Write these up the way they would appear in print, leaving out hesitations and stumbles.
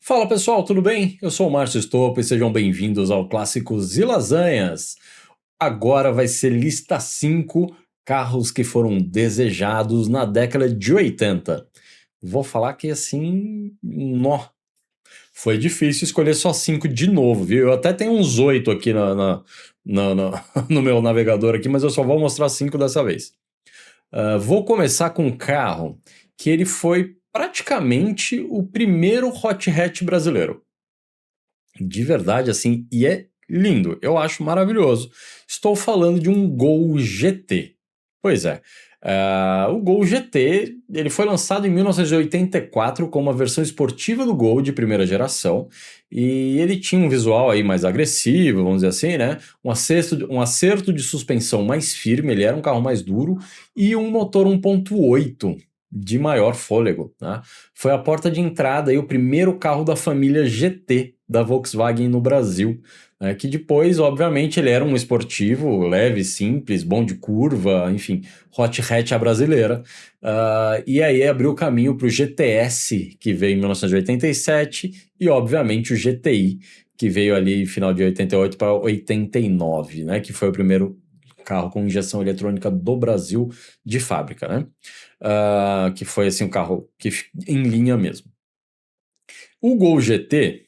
Fala pessoal, tudo bem? Eu sou o Márcio Stoppa e sejam bem-vindos ao Clássicos e Lasanhas. Agora vai ser lista 5 carros que foram desejados na década de 80. Vou falar que assim, foi difícil escolher só 5 de novo, viu? Eu até tenho uns 8 aqui no meu navegador aqui, mas eu só vou mostrar 5 dessa vez. Vou começar com um carro que ele foi praticamente o primeiro hot hatch brasileiro. De verdade, assim, e é lindo, eu acho maravilhoso. Estou falando de um Gol GT. Pois é, o Gol GT ele foi lançado em 1984 como uma versão esportiva do Gol de primeira geração e ele tinha um visual aí mais agressivo, vamos dizer assim, né? Um acerto de suspensão mais firme, ele era um carro mais duro e um motor 1.8 de maior fôlego, né? Foi a porta de entrada e o primeiro carro da família GT da Volkswagen no Brasil, né? Que depois, obviamente, ele era um esportivo leve, simples, bom de curva, enfim, hot hatch à brasileira. E aí abriu o caminho para o GTS, que veio em 1987, e obviamente o GTI, que veio ali final de 88 para 89, né? Que foi o primeiro carro com injeção eletrônica do Brasil de fábrica, né? Que foi assim um carro que em linha mesmo. O Gol GT,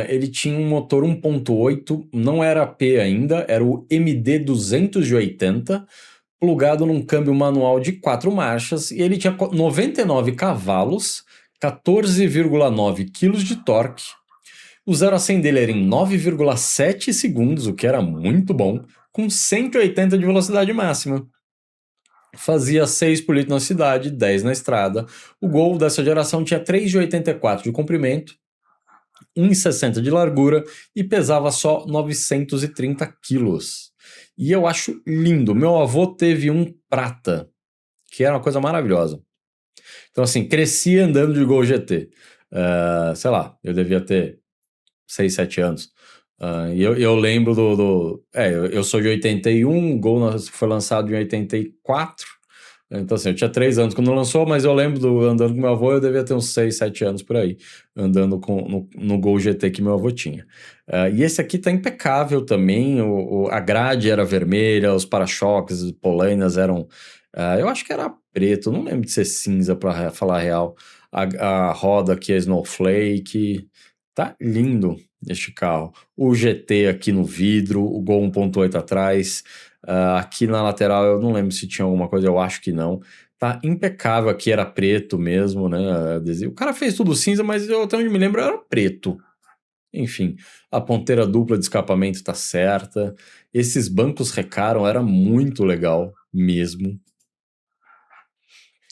ele tinha um motor 1.8, não era P ainda, era o MD 280, plugado num câmbio manual de 4 marchas, e ele tinha 99 cavalos, 14,9 kg de torque. O 0 a 100 dele era em 9,7 segundos, o que era muito bom, com 180 de velocidade máxima. Fazia 6 por litro na cidade, 10 na estrada. O Gol dessa geração tinha 3,84 de comprimento, 1,60 de largura e pesava só 930 quilos. E eu acho lindo. Meu avô teve um prata, que era uma coisa maravilhosa. Então, assim, cresci andando de Gol GT. Sei lá, eu devia ter 6, 7 anos. E eu lembro eu sou de 81, o Gol foi lançado em 84. Então, assim, eu tinha 3 anos quando lançou, mas eu lembro andando com meu avô, eu devia ter uns 6, 7 anos por aí, andando no Gol GT que meu avô tinha. E esse aqui tá impecável também, a grade era vermelha, os para-choques, polainas eram... eu acho que era preto, não lembro de ser cinza, para falar a real. A roda aqui é Snowflake, tá lindo este carro. O GT aqui no vidro, o Gol 1.8 atrás... aqui na lateral eu não lembro se tinha alguma coisa, eu acho que não. Tá impecável, aqui era preto mesmo, né? Adesivo. O cara fez tudo cinza, mas eu até onde me lembro era preto. Enfim, a ponteira dupla de escapamento tá certa. Esses bancos Recaro era muito legal mesmo.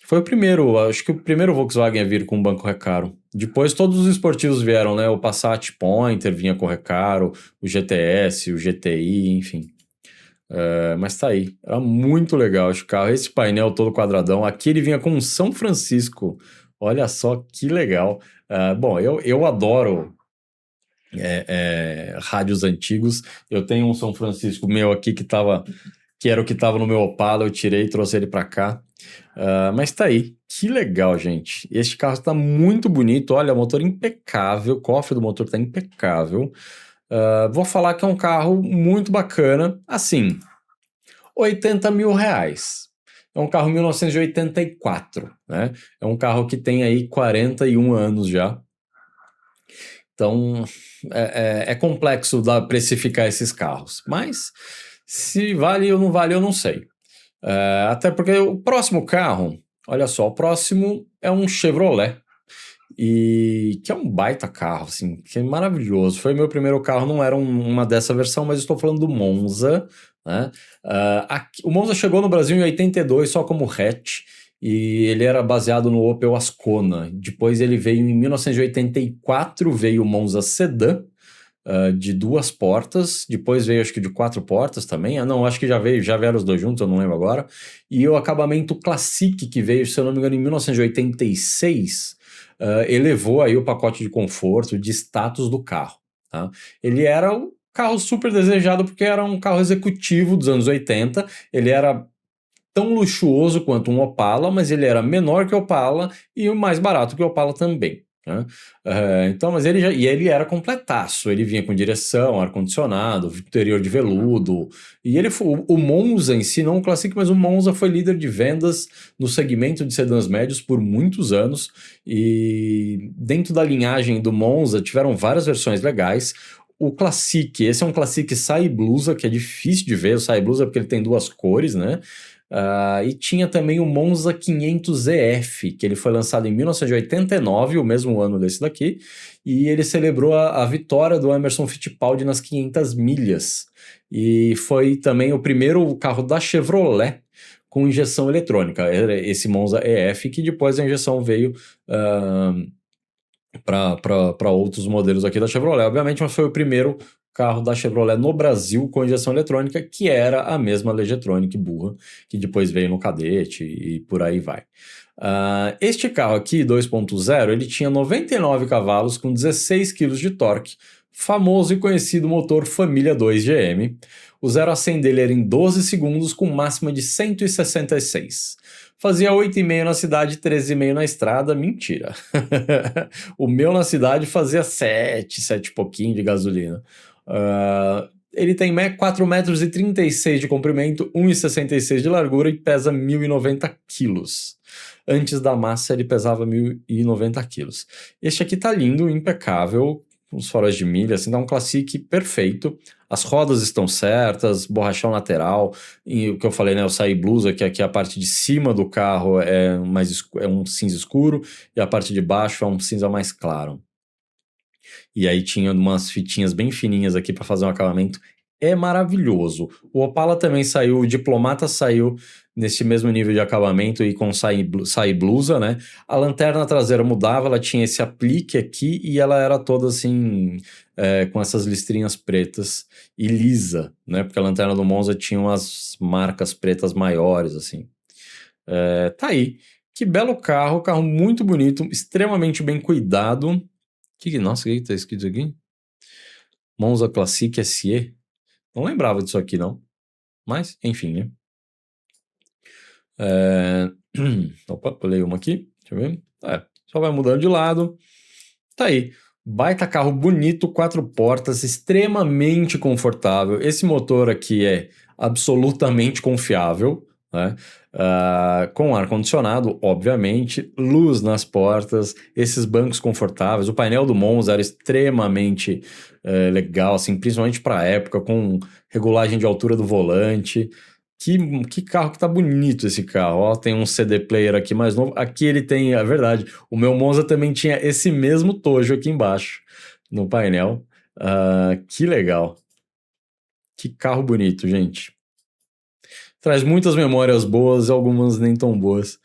Foi o primeiro, acho que o primeiro Volkswagen a vir com um banco Recaro. Depois todos os esportivos vieram, né? O Passat Pointer vinha com Recaro, o GTS, o GTI, enfim. Mas tá aí, era muito legal esse carro, esse painel todo quadradão, aqui ele vinha com um São Francisco, olha só que legal. Bom, eu adoro rádios antigos, eu tenho um São Francisco meu aqui que era o que tava no meu Opala, eu tirei e trouxe ele pra cá. Mas tá aí, que legal, gente. Este carro está muito bonito, olha, motor impecável, o cofre do motor tá impecável. Vou falar que é um carro muito bacana, assim, 80 mil reais. É um carro 1984, né? É um carro que tem aí 41 anos já. Então, é complexo precificar esses carros. Mas, se vale ou não vale, eu não sei. Até porque o próximo carro, olha só, o próximo é um Chevrolet. E que é um baita carro, assim, que é maravilhoso. Foi meu primeiro carro, não era uma dessa versão, mas estou falando do Monza, né? O Monza chegou no Brasil em 82 só como hatch, e ele era baseado no Opel Ascona. Depois ele veio em 1984, veio o Monza Sedan, de 2 portas, depois veio acho que de 4 portas também, não, acho que já vieram os dois juntos, eu não lembro agora, e o acabamento Classic que veio, se eu não me engano, em 1986, elevou aí o pacote de conforto, de status do carro, tá? Ele era um carro super desejado porque era um carro executivo dos anos 80, ele era tão luxuoso quanto um Opala, mas ele era menor que o Opala e mais barato que o Opala também. né? Então, mas ele era completaço, ele vinha com direção, ar-condicionado, interior de veludo, e o Monza em si, não o Classic, mas o Monza foi líder de vendas no segmento de sedãs médios por muitos anos, e dentro da linhagem do Monza tiveram várias versões legais. O Classic, esse é um Classic Sai Blusa, que é difícil de ver, o Sai Blusa porque ele tem duas cores, né? E tinha também o Monza 500 EF, que ele foi lançado em 1989, o mesmo ano desse daqui, e ele celebrou a vitória do Emerson Fittipaldi nas 500 milhas. E foi também o primeiro carro da Chevrolet com injeção eletrônica, esse Monza EF, que depois a injeção veio para outros modelos aqui da Chevrolet, obviamente, mas foi o primeiro carro da Chevrolet no Brasil com injeção eletrônica, que era a mesma Legetronic burra, que depois veio no Cadete e por aí vai. Este carro aqui, 2.0, ele tinha 99 cavalos com 16 kg de torque, famoso e conhecido motor Família 2 GM. O 0 a 100 dele era em 12 segundos, com máxima de 166. Fazia 8,5 na cidade, 13,5 na estrada. Mentira. O meu na cidade fazia 7 e pouquinho de gasolina. Ele tem 4,36 metros de comprimento, 1,66 de largura e pesa 1.090 quilos. Antes da massa ele pesava 1.090 quilos. Este aqui tá lindo, impecável, com os faróis de milha, assim, dá um Classic perfeito. As rodas estão certas, borrachão lateral, e o que eu falei, né, o Sai Blusa, que aqui a parte de cima do carro é um cinza escuro, e a parte de baixo é um cinza mais claro. E aí tinha umas fitinhas bem fininhas aqui para fazer um acabamento. É maravilhoso. O Opala também saiu, o Diplomata saiu nesse mesmo nível de acabamento e com sai blusa, né? A lanterna traseira mudava, ela tinha esse aplique aqui e ela era toda assim, com essas listrinhas pretas e lisa, né? Porque a lanterna do Monza tinha umas marcas pretas maiores, assim. Tá aí. Que belo carro muito bonito, extremamente bem cuidado. Nossa, o que tá escrito aqui? Monza Classic SE? Não lembrava disso aqui, não. Mas, enfim, né? Opa, pulei uma aqui. Deixa eu ver. Só vai mudando de lado. Tá aí. Baita carro bonito, 4 portas, extremamente confortável. Esse motor aqui é absolutamente confiável, né? Com ar-condicionado, obviamente, luz nas portas, esses bancos confortáveis. O painel do Monza era extremamente legal, assim, principalmente para a época, com regulagem de altura do volante. Que carro que tá bonito esse carro. Ó, tem um CD player aqui mais novo. Aqui ele tem, é verdade, o meu Monza também tinha esse mesmo tojo aqui embaixo no painel. Que legal. Que carro bonito, gente. Traz muitas memórias boas e algumas nem tão boas.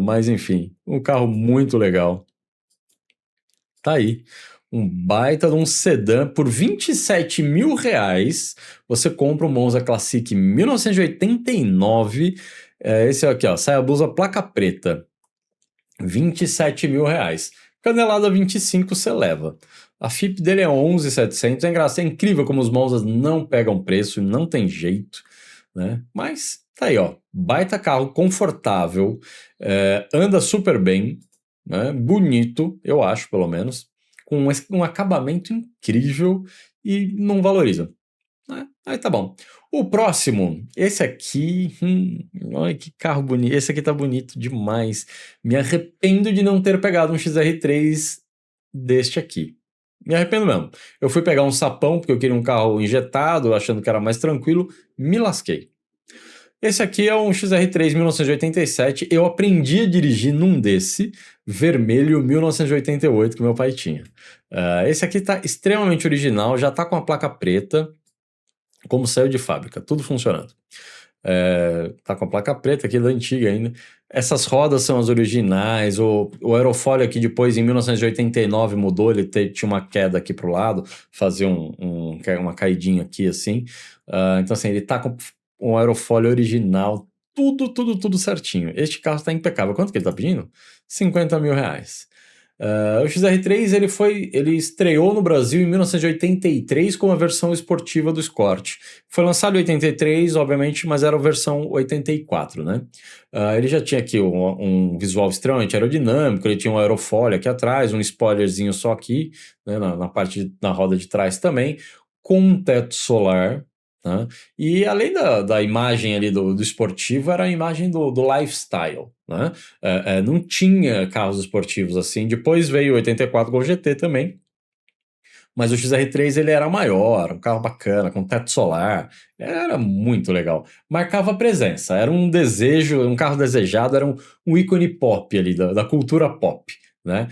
Mas enfim, um carro muito legal. Tá aí. Um baita de um sedã por R$ 27.000. Você compra um Monza Classic 1989. Esse aqui, ó, sai a blusa placa preta. R$ 27.000. Canelada 25 você leva. A FIP dele é 11.700. É engraçado, é incrível como os Monzas não pegam preço, não tem jeito, né? Mas tá aí, ó. Baita carro, confortável, anda super bem, né? Bonito, eu acho, pelo menos, com um acabamento incrível e não valoriza. Aí tá bom. O próximo, esse aqui, olha que carro bonito. Esse aqui tá bonito demais. Me arrependo de não ter pegado um XR3 deste aqui. Me arrependo mesmo. Eu fui pegar um sapão porque eu queria um carro injetado, achando que era mais tranquilo, me lasquei. Esse aqui é um XR3 1987. Eu aprendi a dirigir num desse, vermelho 1988, que meu pai tinha. Esse aqui tá extremamente original, já tá com a placa preta, como saiu de fábrica, tudo funcionando. Tá com a placa preta aqui da antiga ainda. Essas rodas são as originais. O aerofólio aqui depois, em 1989, mudou. Ele tinha uma queda aqui pro lado, fazia uma caidinha aqui assim. Então, assim, ele tá com um aerofólio original, tudo certinho. Este carro está impecável. Quanto que ele tá pedindo? R$ 50.000. O XR3 ele estreou no Brasil em 1983 com a versão esportiva do Escort. Foi lançado em 83, obviamente, mas era a versão 84, né? Ele já tinha aqui um visual extremamente aerodinâmico, ele tinha um aerofólio aqui atrás, um spoilerzinho só aqui, né, na parte na roda de trás também, com um teto solar. Né? E além da imagem ali do esportivo, era a imagem do lifestyle. Né? Não tinha carros esportivos assim. Depois veio o 84 Gol GT também, mas o XR3 ele era maior, um carro bacana, com teto solar, era muito legal. Marcava presença, era um desejo, um carro desejado, era um ícone pop ali, da cultura pop. Né?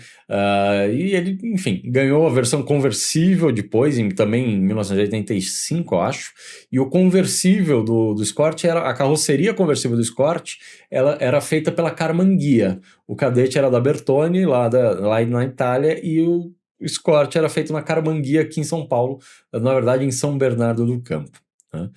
E ele, enfim, ganhou a versão conversível depois, também em 1985, eu acho. E o conversível do Escort, a carroceria conversível do Escort, ela era feita pela Carmanguia. O cadete era da Bertone, lá na Itália, e o Escort era feito na Carmanguia aqui em São Paulo, na verdade em São Bernardo do Campo. Né?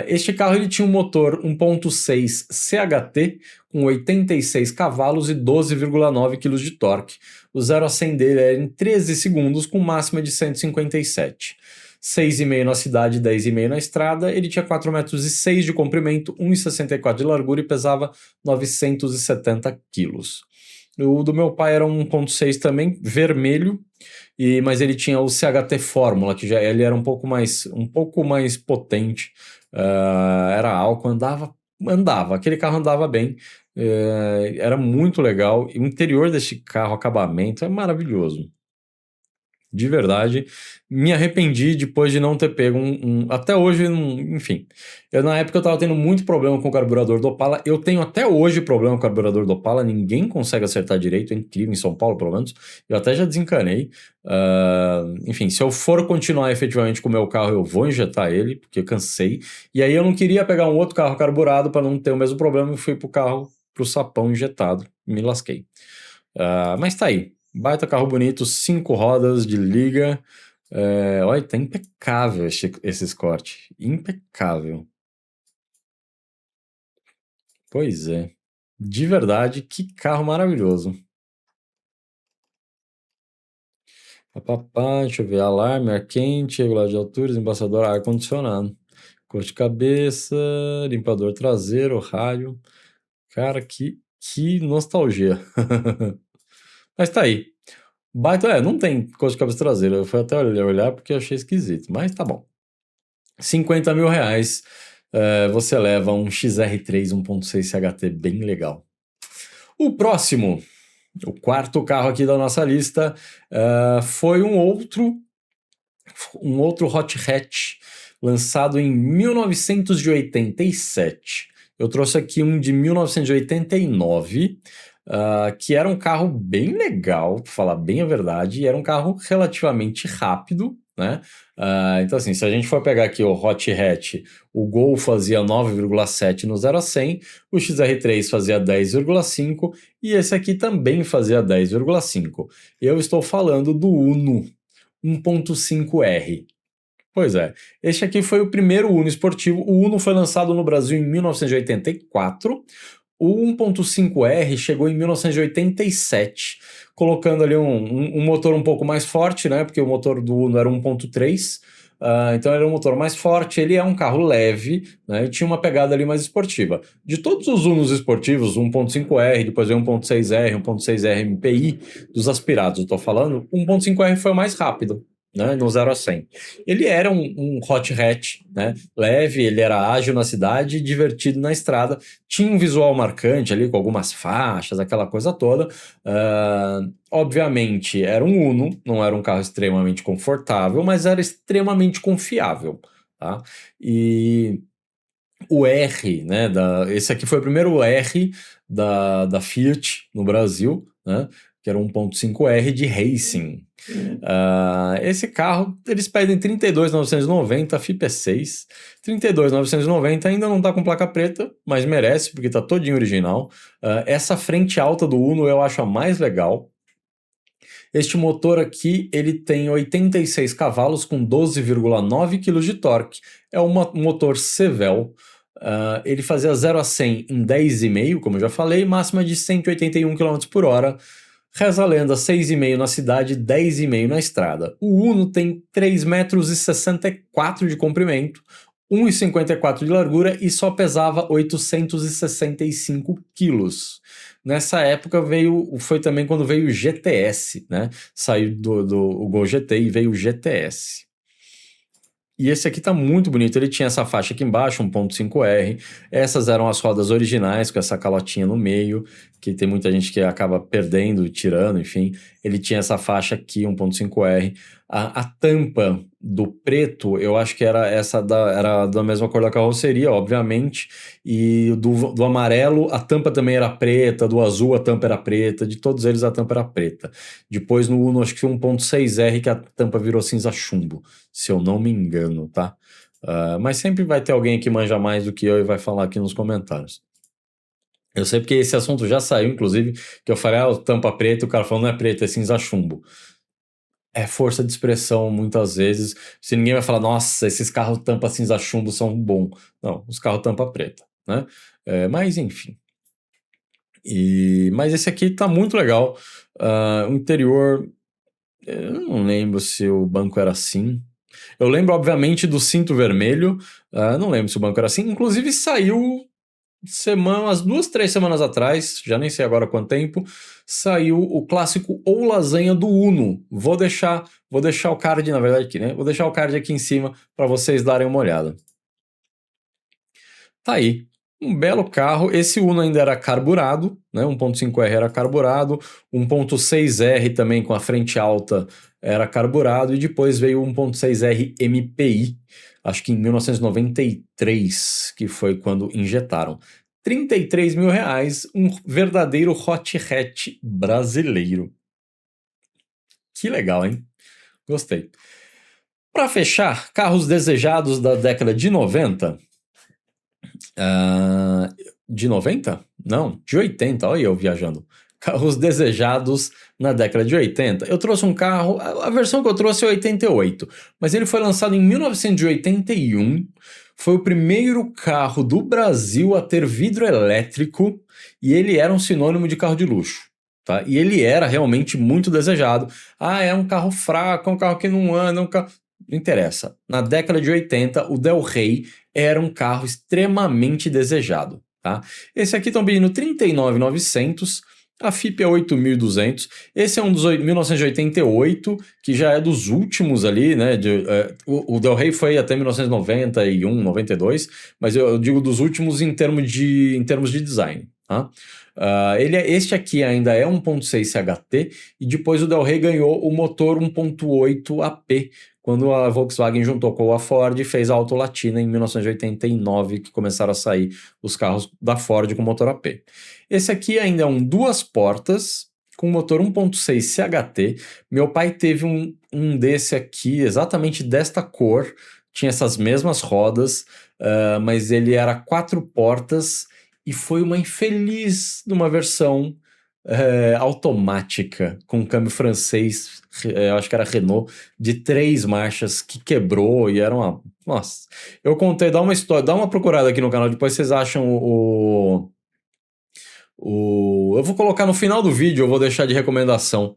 Este carro ele tinha um motor 1.6 CHT com 86 cavalos e 12,9 kg de torque. O 0 a 100 dele era em 13 segundos com máxima de 157. 6,5 na cidade, 10,5 na estrada. Ele tinha 4,6 metros de comprimento, 1,64 de largura e pesava 970 quilos. O do meu pai era um 1.6 também, vermelho, mas ele tinha o CHT Fórmula, que já ele era um pouco mais potente. Era álcool, andava, aquele carro andava bem, era muito legal. E o interior desse carro, acabamento, é maravilhoso. De verdade, me arrependi depois de não ter pego até hoje, enfim. Na época eu tava tendo muito problema com o carburador do Opala. Eu tenho até hoje problema com o carburador do Opala. Ninguém consegue acertar direito, é incrível, em São Paulo, pelo menos. Eu até já desencanei. Enfim, se eu for continuar efetivamente com o meu carro, eu vou injetar ele, porque cansei. E aí eu não queria pegar um outro carro carburado para não ter o mesmo problema e fui pro sapão injetado. Me lasquei. Mas tá aí. Baita carro bonito, 5 rodas de liga. Olha, tá impecável esse Escort. Impecável. Pois é. De verdade, que carro maravilhoso. Papapá, deixa eu ver. Alarme, ar quente, regulador de alturas, embaçador, ar-condicionado. Cor de cabeça, limpador traseiro, rádio. Cara, que nostalgia. Mas tá aí. Baita, não tem cor de cabeça traseira. Eu fui até olhar porque eu achei esquisito. Mas tá bom. 50 mil reais, você leva um XR3 1.6 CHT bem legal. O próximo, o quarto carro aqui da nossa lista, foi um outro hot hatch lançado em 1987. Eu trouxe aqui um de 1989, que era um carro bem legal, para falar bem a verdade, e era um carro relativamente rápido, né? Então, assim, se a gente for pegar aqui o hot hatch, o Gol fazia 9,7 no 0 a 100, o XR3 fazia 10,5 e esse aqui também fazia 10,5. Eu estou falando do Uno 1.5R. Pois é, este aqui foi o primeiro Uno esportivo. O Uno foi lançado no Brasil em 1984. O 1.5R chegou em 1987, colocando ali um motor um pouco mais forte, né? Porque o motor do Uno era 1.3, então era um motor mais forte. Ele é um carro leve, né? E tinha uma pegada ali mais esportiva. De todos os Unos esportivos, 1.5R, depois veio 1.6R, 1.6R MPI, dos aspirados, eu tô falando, 1.5R foi o mais rápido. Né, no 0 a 100. Ele era um hot hatch, né, leve, ele era ágil na cidade, divertido na estrada, tinha um visual marcante ali, com algumas faixas, aquela coisa toda. Obviamente, era um Uno, não era um carro extremamente confortável, mas era extremamente confiável. Tá? E o R, né, esse aqui foi o primeiro R da Fiat no Brasil, né, que era 1.5R de racing. Esse carro, eles pedem 32.990, a FIP é 6. 32.990 ainda não tá com placa preta, mas merece, porque tá todinho original. Essa frente alta do Uno eu acho a mais legal. Este motor aqui, ele tem 86 cavalos com 12,9 kg de torque. É um motor Sevel. Ele fazia 0 a 100 em 10,5, como eu já falei, máxima de 181 km por hora. Reza a lenda, 6,5 na cidade, 10,5 na estrada. O Uno tem 3,64 metros de comprimento, 1,54 de largura e só pesava 865 quilos. Nessa época foi também quando veio o GTS, né? Saiu o Gol GT e veio o GTS. E esse aqui tá muito bonito, ele tinha essa faixa aqui embaixo, 1.5R, essas eram as rodas originais, com essa calotinha no meio, que tem muita gente que acaba perdendo, tirando, enfim. Ele tinha essa faixa aqui, 1.5R. A tampa do preto, eu acho que era da mesma cor da carroceria, obviamente, e do amarelo, a tampa também era preta, do azul a tampa era preta, de todos eles a tampa era preta. Depois no Uno, acho que 1.6R, que a tampa virou cinza chumbo, se eu não me engano, tá? Mas sempre vai ter alguém que manja mais do que eu e vai falar aqui nos comentários. Eu sei porque esse assunto já saiu, inclusive, que eu falei, tampa preta, o cara falou, não é preto, é cinza chumbo. É força de expressão, muitas vezes. Se ninguém vai falar, nossa, esses carros tampa cinza chumbo são bons. Não, os carros tampa preta, né? Mas, enfim. Mas esse aqui tá muito legal. O interior, eu não lembro se o banco era assim. Eu lembro, obviamente, do cinto vermelho. Não lembro se o banco era assim. Inclusive, saiu umas 2, 3 semanas atrás, já nem sei agora quanto tempo, saiu o clássico ou lasanha do Uno. Vou deixar o card, na verdade, aqui, né? Vou deixar o card aqui em cima para vocês darem uma olhada. Tá aí. Um belo carro. Esse Uno ainda era carburado, né? 1.5R era carburado, 1.6R também com a frente alta era carburado, e depois veio o 1.6R MPI, acho que em 1993, que foi quando injetaram. R$ 33.000, um verdadeiro hot hatch brasileiro. Que legal, hein? Gostei. Para fechar, carros desejados da década de 90. De 90? Não, de 80, olha eu viajando. Carros desejados na década de 80. Eu trouxe um carro, a versão que eu trouxe é 88, mas ele foi lançado em 1981. Foi o primeiro carro do Brasil a ter vidro elétrico e ele era um sinônimo de carro de luxo. Tá? E ele era realmente muito desejado. É um carro fraco, é um carro que não anda, é um carro... Não interessa. Na década de 80, o Del Rey era um carro extremamente desejado. Tá? Esse aqui estão pedindo 39.900, a FIP é 8.200. Esse é um dos 1988, que já é dos últimos ali, né? O Del Rey foi até 1991, 92, mas eu digo dos últimos em termos de design. Tá? Este aqui ainda é 1.6 CHT, e depois o Del Rey ganhou o motor 1.8 AP, quando a Volkswagen juntou com a Ford e fez a Auto Latina em 1989, que começaram a sair os carros da Ford com motor AP. Esse aqui ainda é um duas portas, com motor 1.6 CHT. Meu pai teve um desse aqui, exatamente desta cor, tinha essas mesmas rodas, mas ele era 4 portas e foi uma infeliz de uma versão automática, com câmbio francês, acho que era Renault, de 3 marchas, que quebrou e era uma... Nossa, eu contei, dá uma história, dá uma procurada aqui no canal, depois vocês acham eu vou colocar no final do vídeo, eu vou deixar de recomendação,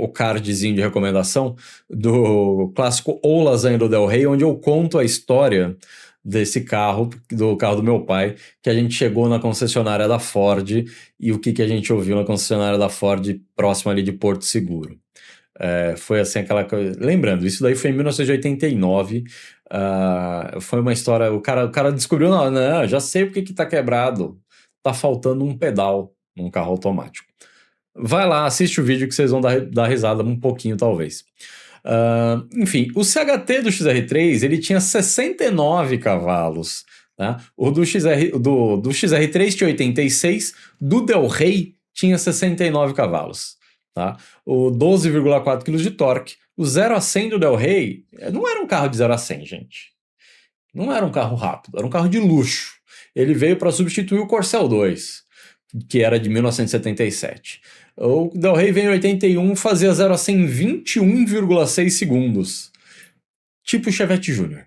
o cardzinho de recomendação do clássico ou lasanha do Del Rey, onde eu conto a história desse carro, do carro do meu pai, que a gente chegou na concessionária da Ford e o que a gente ouviu na concessionária da Ford próxima ali de Porto Seguro. Foi assim aquela coisa. Lembrando, isso daí foi em 1989. Foi uma história. O cara descobriu, não, já sei porque que tá quebrado. Tá faltando um pedal num carro automático. Vai lá, assiste o vídeo que vocês vão dar risada um pouquinho, talvez. Enfim, o CHT do XR3 ele tinha 69 cavalos. Tá? O do XR3 tinha 86, do Del Rey tinha 69 cavalos. Tá? O 12,4 kg de torque. O 0 a 100 do Del Rey não era um carro de 0 a 100, gente. Não era um carro rápido, era um carro de luxo. Ele veio para substituir o Corcel 2, que era de 1977. O Del Rey veio em 81, fazia 0 a 100 em 21,6 segundos. Tipo Chevette Júnior.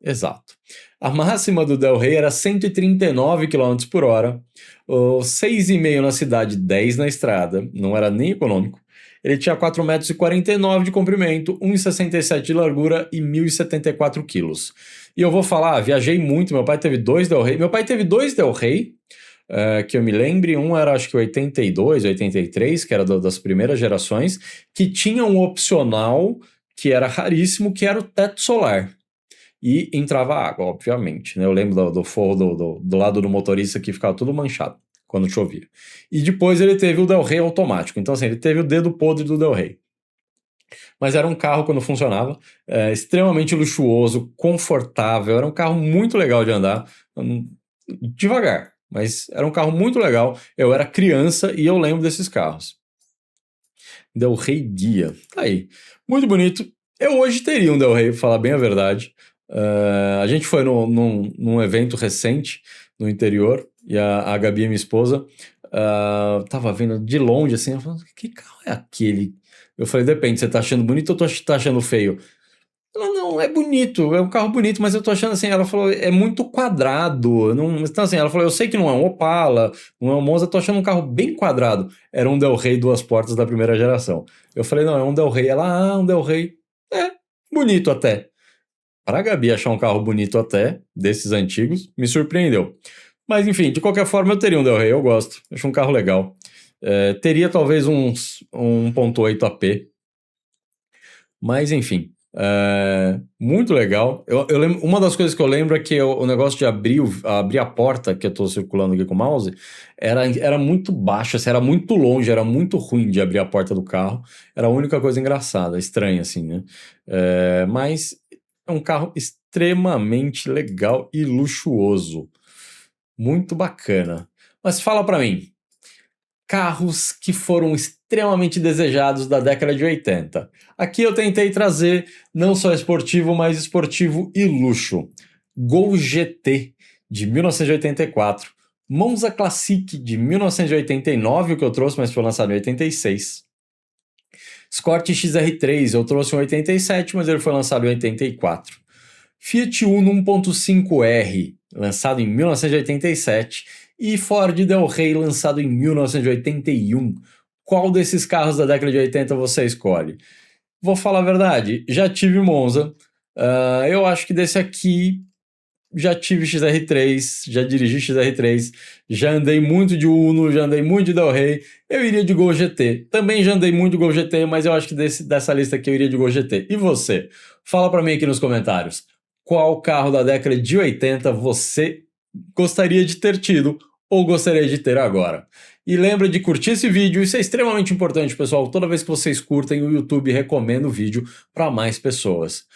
Exato. A máxima do Del Rey era 139 km por hora, 6,5 na cidade, 10 na estrada, não era nem econômico. Ele tinha 4,49 metros de comprimento, 1,67 de largura e 1.074 quilos. E eu vou falar, viajei muito, meu pai teve dois Del Rey. Meu pai teve dois Del Rey, que eu me lembre, um era acho que 82, 83, que era das primeiras gerações, que tinha um opcional que era raríssimo, que era o teto solar. E entrava água, obviamente, né? Eu lembro do forro do lado do motorista que ficava tudo manchado quando chovia. E depois ele teve o Del Rey automático. Então, assim, ele teve o dedo podre do Del Rey. Mas era um carro, quando funcionava, extremamente luxuoso, confortável. Era um carro muito legal de andar, devagar. Mas era um carro muito legal. Eu era criança e eu lembro desses carros. Del Rey Guia. Tá aí. Muito bonito. Eu hoje teria um Del Rey, pra falar bem a verdade. A gente foi num evento recente no interior e a Gabi, minha esposa, tava vendo de longe assim, ela falou, que carro é aquele? Eu falei, depende, você tá achando bonito ou tá achando feio? Ela, não, é bonito, é um carro bonito, mas eu tô achando assim, ela falou, é muito quadrado. Não, então assim, ela falou, eu sei que não é um Opala, não é um Monza, tô achando um carro bem quadrado. Era um Del Rey duas portas da primeira geração. Eu falei, não, é um Del Rey. Ela, um Del Rey. É, bonito até. Para a Gabi achar um carro bonito até, desses antigos, me surpreendeu. Mas enfim, de qualquer forma eu teria um Del Rey, eu gosto, acho um carro legal. Teria talvez um 1.8 AP, mas enfim, muito legal. Eu lembro, uma das coisas que eu lembro é que o negócio de abrir a porta, que eu estou circulando aqui com o mouse, era muito baixo, assim, era muito longe, era muito ruim de abrir a porta do carro. Era a única coisa engraçada, estranha assim, né? Mas é um carro extremamente legal e luxuoso. Muito bacana. Mas fala pra mim, carros que foram extremamente desejados da década de 80. Aqui eu tentei trazer não só esportivo, mas esportivo e luxo. Gol GT de 1984. Monza Classic de 1989, o que eu trouxe, mas foi lançado em 86. Escort XR3, eu trouxe em 87, mas ele foi lançado em 84. Fiat Uno 1.5R, lançado em 1987, e Ford Del Rey, lançado em 1981. Qual desses carros da década de 80 você escolhe? Vou falar a verdade, já tive Monza. Eu acho que desse aqui já tive XR3, já dirigi XR3, já andei muito de Uno, já andei muito de Del Rey, eu iria de Gol GT. Também já andei muito de Gol GT, mas eu acho que dessa lista aqui eu iria de Gol GT. E você? Fala pra mim aqui nos comentários. Qual carro da década de 80 você gostaria de ter tido ou gostaria de ter agora? E lembra de curtir esse vídeo, isso é extremamente importante, pessoal. Toda vez que vocês curtem, o YouTube recomenda o vídeo para mais pessoas.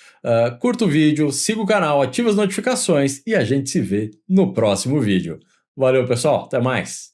Curta o vídeo, siga o canal, ative as notificações e a gente se vê no próximo vídeo. Valeu, pessoal. Até mais.